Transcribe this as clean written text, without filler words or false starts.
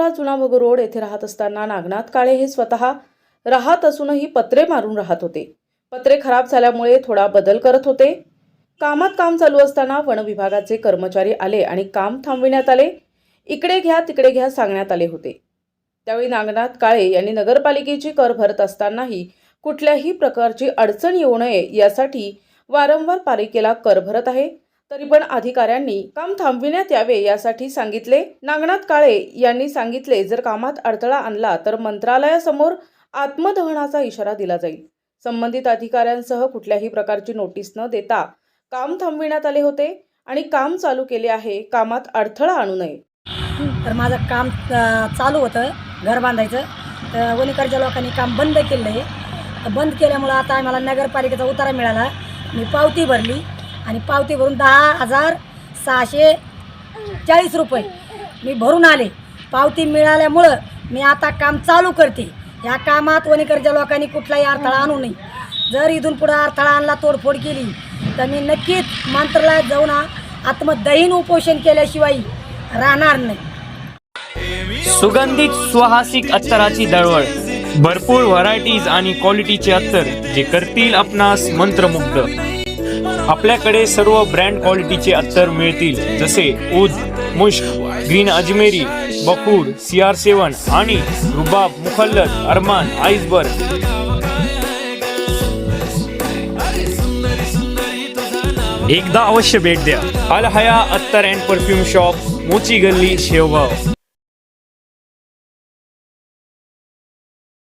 शहरात जुना भोग रोड येथे राहत असताना नागनाथ काळे हे स्वतः राहत असूनही पत्रे मारून राहत होते. पत्रे खराब झाल्यामुळे थोडा बदल करत होते. कामात काम चालू असताना वन विभागाचे कर्मचारी आले आणि काम थांबविण्यात आले. इकडे घ्या तिकडे घ्या सांगण्यात आले होते. त्यावेळी नागनाथ काळे यांनी नगरपालिकेची कर भरत असतानाही कुठल्याही प्रकारची अडचण येऊ नये यासाठी वारंवार पालिकेला कर भरत आहे. तरी पण अधिकाऱ्यांनी काम थांबविण्यात यावे यासाठी सांगितले. नागनाथ काळे यांनी सांगितले, जर कामात अडथळा आणला तर मंत्रालयासमोर आत्मदहनाचा इशारा दिला जाईल. संबंधित अधिकाऱ्यांसह कुठल्याही प्रकारची नोटीस न देता काम थांबविण्यात आले होते आणि काम चालू केले आहे. कामात अडथळा आणू नये. तर माझं काम चालू होतं घर बांधायचं, तर वणीकरच्या लोकांनी काम बंद केलं आहे. तर बंद केल्यामुळं आता आम्हाला नगरपालिकेचा उतारा मिळाला. मी पावती भरली आणि पावती भरून 10,640 रुपये मी भरून आले. पावती मिळाल्यामुळं मी आता काम चालू करते. या कामात वणीकरच्या लोकांनी कुठलाही अडथळा आणू नये. जर इथून पुढं अडथळा आणला, तोडफोड केली तर मी नक्कीच मंत्रालयात जाऊन आत्मदहीन उपोषण केल्याशिवाय राहणार नाही. सुगंधित सुहासिक अत्तराची दळवळ, भरपूर व्हरायटीज आणि क्वालिटीचे अत्तर जे करतील आपणास मंत्रमुग्ध. आपल्याकडे सर्व ब्रँड क्वालिटीचे अत्तर मिळतील, जसे उद, मुश्क, ग्रीन अजमेरी, बकूड, CR7 आणि रुबाब, मुखल्लद, अरमान, आइसबर्ग. एकदा अवश्य भेट द्या. अल हया अत्तर अँड परफ्यूम शॉप, मोची गल्ली, शेवगाव.